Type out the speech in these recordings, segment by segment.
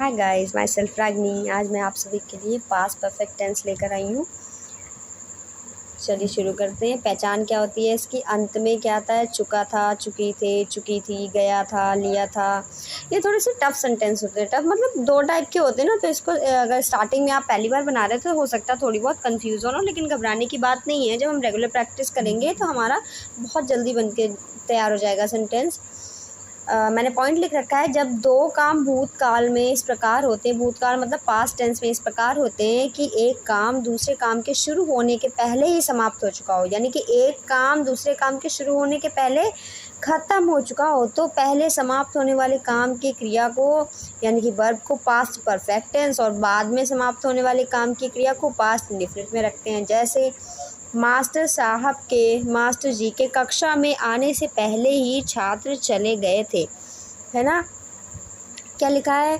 Hi guys, my self रागनी। आज मैं आप सभी के लिए पास्ट परफेक्ट टेंस लेकर आई हूँ। चलिए शुरू करते हैं। पहचान क्या होती है इसकी? अंत में क्या आता है? चुका था, चुकी थे, चुकी थी, गया था, लिया था। ये थोड़े से टफ सेंटेंस होते हैं। टफ मतलब दो टाइप के होते हैं ना, तो इसको अगर स्टार्टिंग में आप पहली बार बना रहे थे तो हो सकता है थोड़ी बहुत कन्फ्यूज़न हो, लेकिन घबराने की बात नहीं है। जब हम रेगुलर प्रैक्टिस करेंगे तो हमारा बहुत जल्दी बन के तैयार हो जाएगा सेंटेंस। मैंने पॉइंट लिख रखा है, जब दो काम भूतकाल में इस प्रकार होते हैं, भूतकाल मतलब पास्ट टेंस में इस प्रकार होते हैं कि एक काम दूसरे काम के शुरू होने के पहले ही समाप्त हो चुका हो, यानी कि एक काम दूसरे काम के शुरू होने के पहले ख़त्म हो चुका हो, तो पहले समाप्त होने वाले काम की क्रिया को यानी कि वर्ब को पास्ट परफेक्ट टेंस और बाद में समाप्त होने वाले काम की क्रिया को पास्ट इंडेफिनिट में रखते हैं। जैसे मास्टर जी के कक्षा में आने से पहले ही छात्र चले गए थे, है ना। क्या लिखा है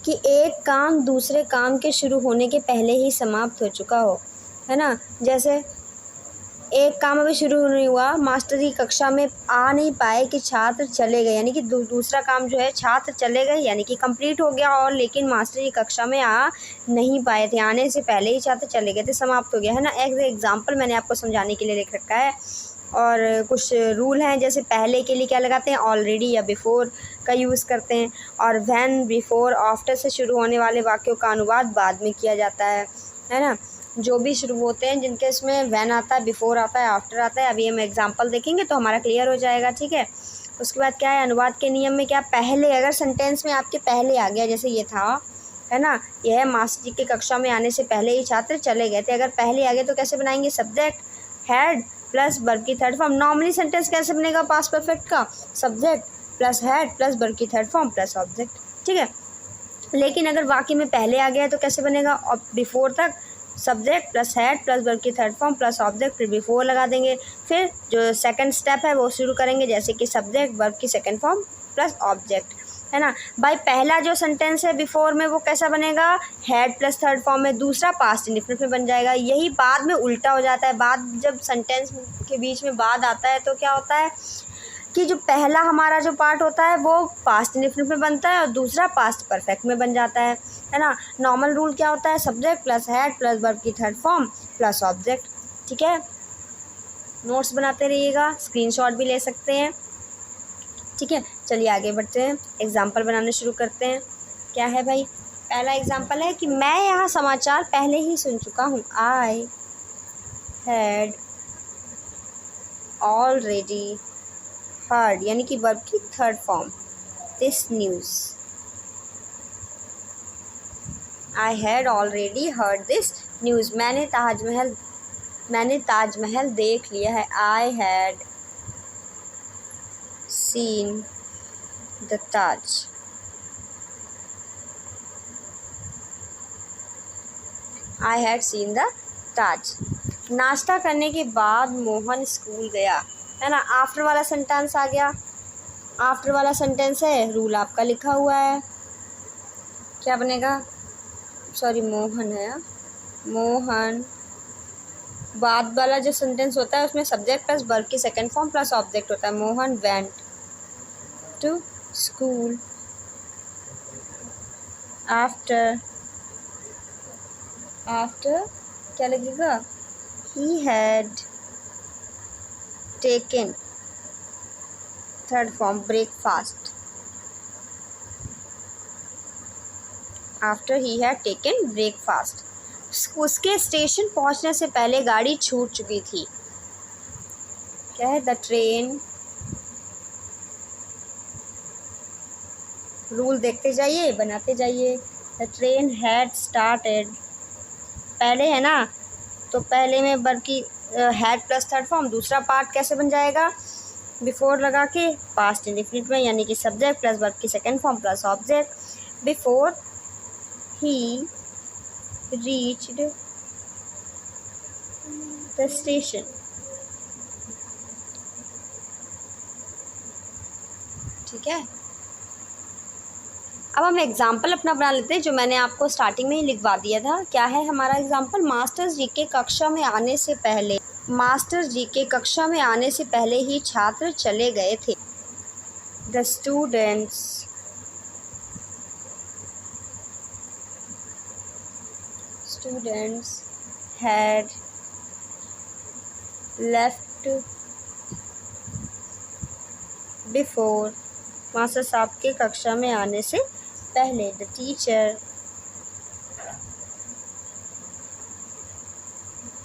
कि एक काम दूसरे काम के शुरू होने के पहले ही समाप्त हो चुका हो, है ना। जैसे एक काम अभी शुरू नहीं हुआ, मास्टर जी कक्षा में आ नहीं पाए कि छात्र चले गए, यानी कि दूसरा काम जो है छात्र चले गए यानी कि कंप्लीट हो गया, और लेकिन मास्टर जी कक्षा में आ नहीं पाए थे, आने से पहले ही छात्र चले गए थे, समाप्त हो गया, है ना। एग्जाम्पल मैंने आपको समझाने के लिए लिख रखा है। और कुछ रूल हैं, जैसे पहले के लिए क्या लगाते हैं? ऑलरेडी या बिफोर का यूज़ करते हैं। और व्हेन, बिफोर, आफ्टर से शुरू होने वाले वाक्यों का अनुवाद बाद में किया जाता है ना। जो भी शुरू होते हैं जिनके इसमें व्हेन आता है, बिफोर आता है, आफ्टर आता है, अभी हम एग्जांपल देखेंगे तो हमारा क्लियर हो जाएगा, ठीक है। उसके बाद क्या है, अनुवाद के नियम में क्या, पहले अगर सेंटेंस में आपके पहले आ गया, जैसे ये था, है ना, यह मास्टर जी की कक्षा में आने से पहले ही छात्र चले गए थे, अगर पहले आ गए तो कैसे बनाएंगे? सब्जेक्ट हैड प्लस वर्ब की थर्ड फॉर्म। नॉर्मली सेंटेंस कैसे बनेगा पास्ट परफेक्ट का? Subject plus had plus verb की थर्ड फॉर्म प्लस ऑब्जेक्ट, ठीक है। लेकिन अगर वाक्य में पहले आ गया तो कैसे बनेगा? और बिफोर तक subject plus had plus verb की थर्ड फॉर्म प्लस ऑब्जेक्ट, फिर बिफोर लगा देंगे, फिर जो सेकंड स्टेप है वो शुरू करेंगे, जैसे कि सब्जेक्ट वर्ब की सेकंड फॉर्म प्लस ऑब्जेक्ट, है ना। भाई पहला जो सेंटेंस है बिफोर में वो कैसा बनेगा? हैड प्लस थर्ड फॉर्म में, दूसरा पास्ट इंडेफिनिट में बन जाएगा। यही बाद में उल्टा हो जाता है, बाद जब सेंटेंस के बीच में बाद आता है तो क्या होता है कि जो पहला हमारा जो पार्ट होता है वो पास्ट इंडेफिनिट में बनता है और दूसरा पास्ट परफेक्ट में बन जाता है ना। नॉर्मल रूल क्या होता है? Subject plus had plus verb की थर्ड फॉर्म प्लस ऑब्जेक्ट, ठीक है। नोट्स बनाते रहिएगा, स्क्रीनशॉट भी ले सकते हैं, ठीक है। चलिए आगे बढ़ते हैं, एग्जाम्पल बनाने शुरू करते हैं। क्या है भाई? पहला एग्जाम्पल है कि मैं यहाँ समाचार पहले ही सुन चुका हूँ। आई हैड ऑलरेडी हर्ड, यानी कि वर्ब की third form, this news. I had already heard this news. मैंने ताजमहल देख लिया है। I had seen the Taj. I had seen the Taj. नाश्ता करने के बाद मोहन स्कूल गया, है ना। आफ्टर वाला सेंटेंस आ गया। आफ्टर वाला सेंटेंस है, रूल आपका लिखा हुआ है, क्या बनेगा? सॉरी, मोहन है, मोहन। बाद वाला जो सेंटेंस होता है उसमें सब्जेक्ट प्लस वर्ब की सेकंड फॉर्म प्लस ऑब्जेक्ट होता है। Mohan went to school after क्या लगेगा? He had taken third form breakfast. After he had taken breakfast. उसके स्टेशन पहुंचने से पहले गाड़ी छूट चुकी थी। क्या है? द ट्रेन, रूल देखते जाइए, बनाते जाइए। द ट्रेन हैड स्टार्टेड, पहले है ना, तो पहले में वर्ब की हैड प्लस थर्ड फॉर्म, दूसरा पार्ट कैसे बन जाएगा? बिफोर लगा के पास्ट इंडेफिनिट में, यानी कि सब्जेक्ट प्लस वर्ब की second form plus object. Before he reached the station, ठीक है। अब हम एग्जाम्पल अपना बना लेते हैं, जो मैंने आपको स्टार्टिंग में ही लिखवा दिया था। क्या है हमारा एग्जाम्पल? मास्टर जी के कक्षा में आने से पहले ही छात्र चले गए थे। The students students had left before, master साहब के कक्षा में आने से पहले। The teacher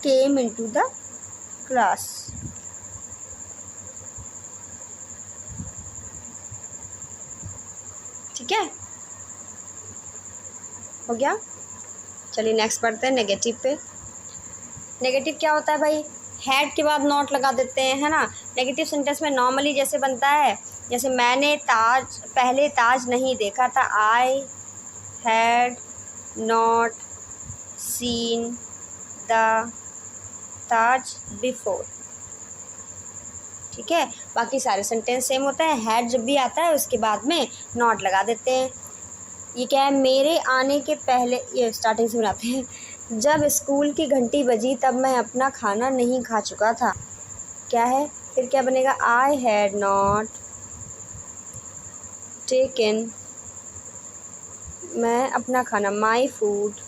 came into the class। ठीक है, हो गया। चलिए नेक्स्ट पढ़ते हैं नेगेटिव पे। नेगेटिव क्या होता है भाई? हैड के बाद नॉट लगा देते हैं, है ना। नेगेटिव सेंटेंस में नॉर्मली जैसे बनता है, जैसे मैंने पहले ताज नहीं देखा था। I had not seen the Taj before. ठीक है, बाकी सारे सेंटेंस सेम होता है। हैड जब भी आता है उसके बाद में नॉट लगा देते हैं। ये क्या है? मेरे आने के पहले, ये स्टार्टिंग से बनाते हैं। जब स्कूल की घंटी बजी तब मैं अपना खाना नहीं खा चुका था। क्या है फिर? क्या बनेगा? आई हैड नॉट टेकन, मैं अपना खाना, my food.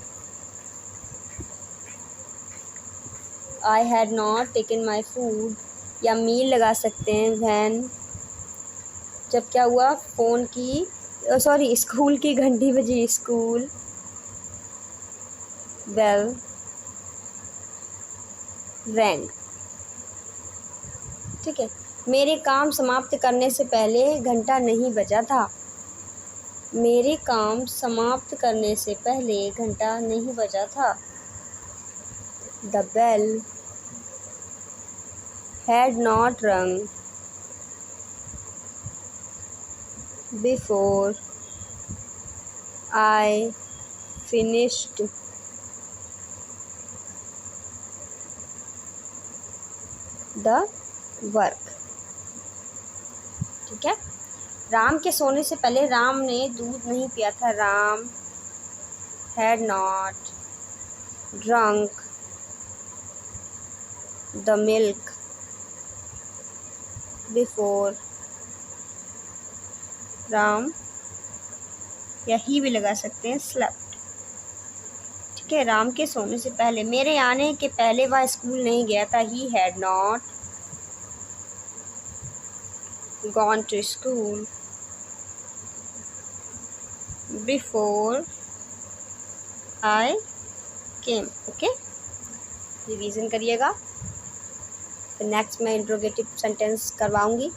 I had not taken my food, या मील लगा सकते हैं। वैन, जब क्या हुआ? फ़ोन की स्कूल की घंटी बजी। School bell rang. ठीक है, मेरे काम समाप्त करने से पहले घंटा नहीं बजा था। मेरे काम समाप्त करने से पहले घंटा नहीं बजा था। द बेल हैड नॉट रंग before I finished the work. ठीक है, राम के सोने से पहले राम ने दूध नहीं पिया था। Ram had not drunk the milk before. Ram, या ही भी लगा सकते हैं, स्लेप्ट। ठीक है, राम के सोने से पहले, मेरे आने के पहले वह स्कूल नहीं गया था। He had not gone to school before I came. Okay, revision करिएगा। तो नेक्स्ट मैं इंट्रोगेटिव सेंटेंस करवाऊंगी।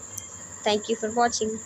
Thank you for watching.